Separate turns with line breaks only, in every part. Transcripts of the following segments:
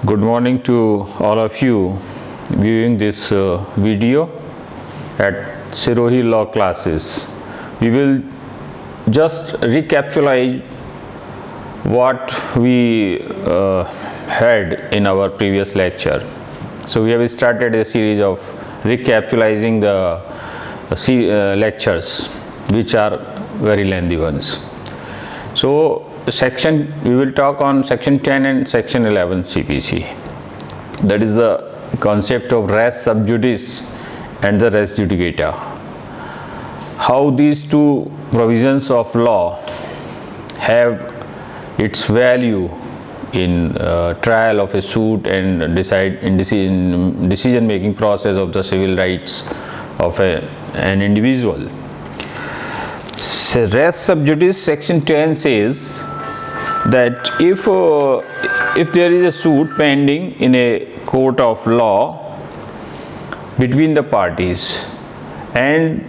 Good morning to all of you viewing this video at Sirohi Law Classes. We will just recapitulate what we had in our previous lecture. So we have started a series of recapitulating the lectures, which are very lengthy ones. So we will talk on section 10 and section 11 CPC. That is the concept of res sub judice and the res judicata. How these two provisions of law have its value in trial of a suit and decision making process of the civil rights of an individual. So res sub judice section 10 says that if there is a suit pending in a court of law between the parties and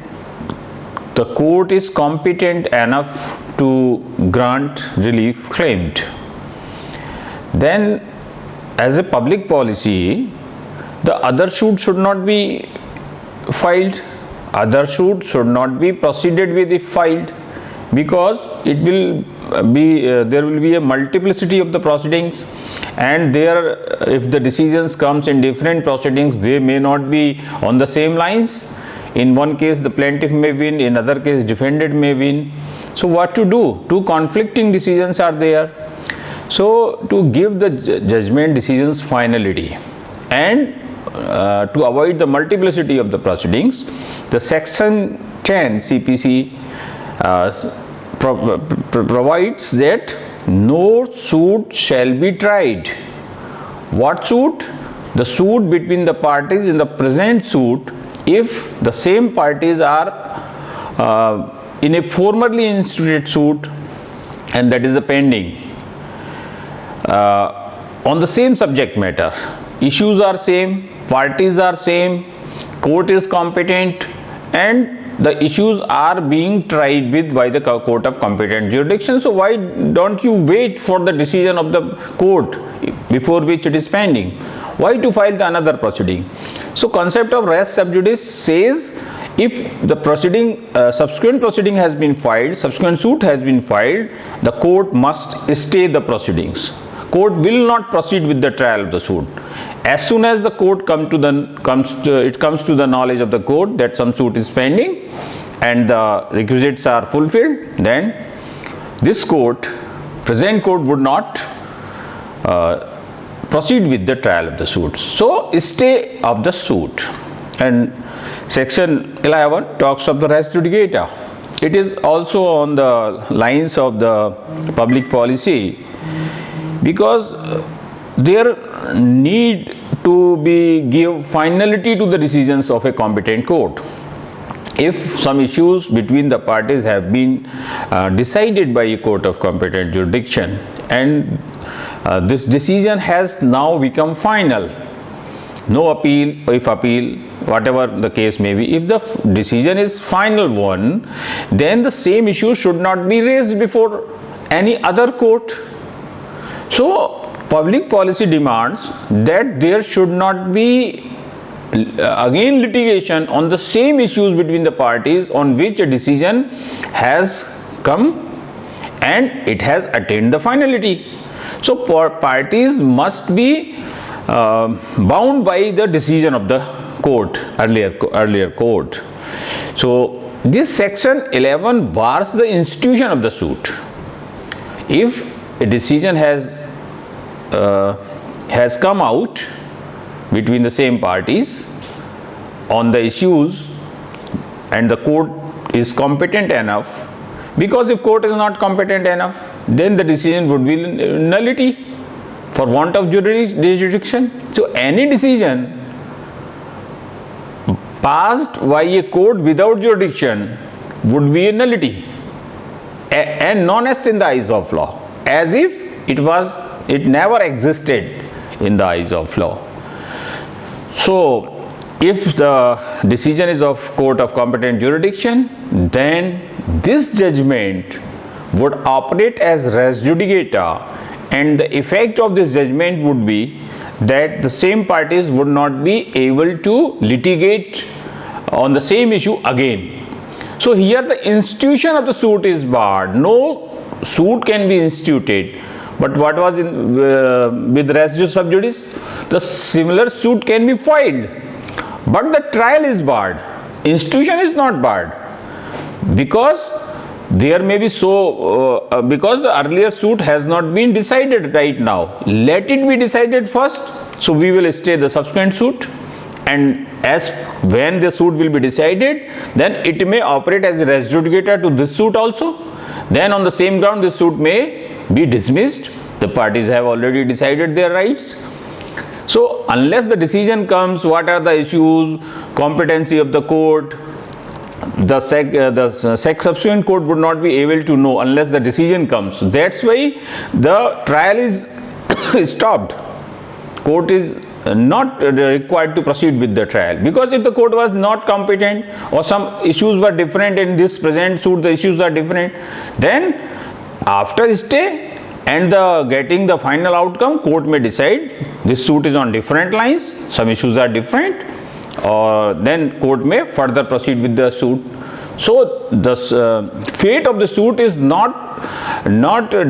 the court is competent enough to grant relief claimed, then as a public policy the other suit should not be filed, other suit should not be proceeded with if filed, because it will be there will be a multiplicity of the proceedings, and if the decisions comes in different proceedings, they may not be on the same lines. In one case the plaintiff may win, in other case defendant may win. So what to do? Two conflicting decisions are there. So to give the judgment decisions finality and to avoid the multiplicity of the proceedings, the section 10 CPC provides that no suit shall be tried. What suit? The suit between the parties in the present suit, if the same parties are in a formerly instituted suit, and that is a pending on the same subject matter, issues are same, parties are same, court is competent, and the issues are being tried with by the court of competent jurisdiction. So why don't you wait for the decision of the court before which it is pending? Why to file the another proceeding? So concept of res sub judice says, if the proceeding subsequent proceeding has been filed, subsequent suit has been filed, the court must stay the proceedings. Court will not proceed with the trial of the suit. As soon as the court comes to the knowledge of the court that some suit is pending and the requisites are fulfilled, then this present court would not proceed with the trial of the suit. So stay of the suit. And section 11 talks of the res judicata. It is also on the lines of the public policy, because there need to give finality to the decisions of a competent court. If some issues between the parties have been decided by a court of competent jurisdiction and this decision has now become final, no appeal, if appeal, whatever the case may be, if the decision is final one, then the same issue should not be raised before any other court. So public policy demands that there should not be again litigation on the same issues between the parties on which a decision has come and it has attained the finality. So parties must be bound by the decision of the court, earlier court. So this section 11 bars the institution of the suit. If a decision has come out between the same parties on the issues and the court is competent enough, because if court is not competent enough, then the decision would be nullity for want of jurisdiction. So any decision passed by a court without jurisdiction would be a nullity and non-est in the eyes of law, as if it never existed in the eyes of law. So if the decision is of court of competent jurisdiction, then this judgment would operate as res judicata, and the effect of this judgment would be that the same parties would not be able to litigate on the same issue again. So here the institution of the suit is barred. No suit can be instituted. But what was with res judicata sub judice? The similar suit can be filed, but the trial is barred. Institution is not barred, because there may be because the earlier suit has not been decided right now. Let it be decided first. So we will stay the subsequent suit, and as when the suit will be decided, then it may operate as a res judicata to this suit also. Then on the same ground this suit may be dismissed. The parties have already decided their rights. So unless the decision comes, what are the issues, competency of the court, the subsequent court would not be able to know unless the decision comes. That's why the trial is stopped. Court is not required to proceed with the trial, because if the court was not competent or some issues were different in this present suit, the issues are different, then after stay and getting the final outcome, court may decide this suit is on different lines, some issues are different, or then court may further proceed with the suit. So the fate of the suit is not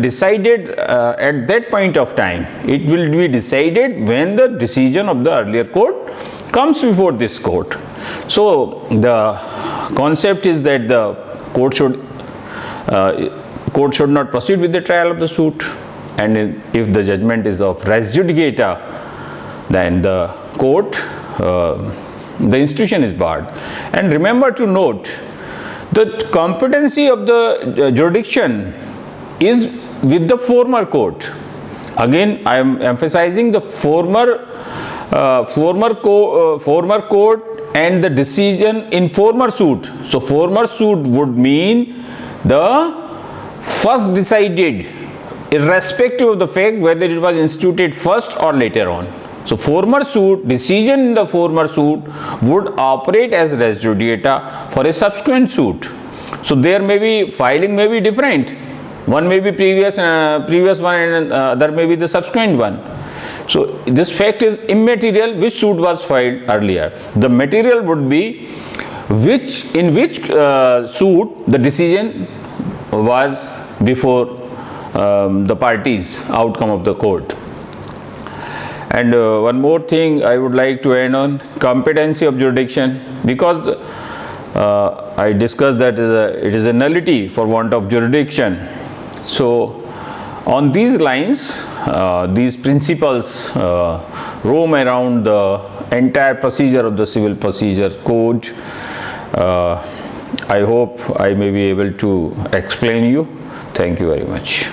decided at that point of time. It will be decided when the decision of the earlier court comes before this court. So the concept is that the court should not proceed with the trial of the suit, and if the judgment is of res judicata, then the court, the institution is barred. And remember to note, the competency of the jurisdiction is with the former court. Again, I am emphasizing the former court and the decision in former suit. So former suit would mean the first decided, irrespective of the fact whether it was instituted first or later on. So former suit, decision in the former suit would operate as res judicata for a subsequent suit. So there may be, filing may be different. One may be previous one, and other may be the subsequent one. So this fact is immaterial which suit was filed earlier. The material would be in which suit the decision was before the parties, outcome of the court. And one more thing I would like to add on, competency of jurisdiction, because I discussed that it is a nullity for want of jurisdiction. So on these lines, these principles roam around the entire procedure of the Civil Procedure Code. I hope I may be able to explain you. Thank you very much.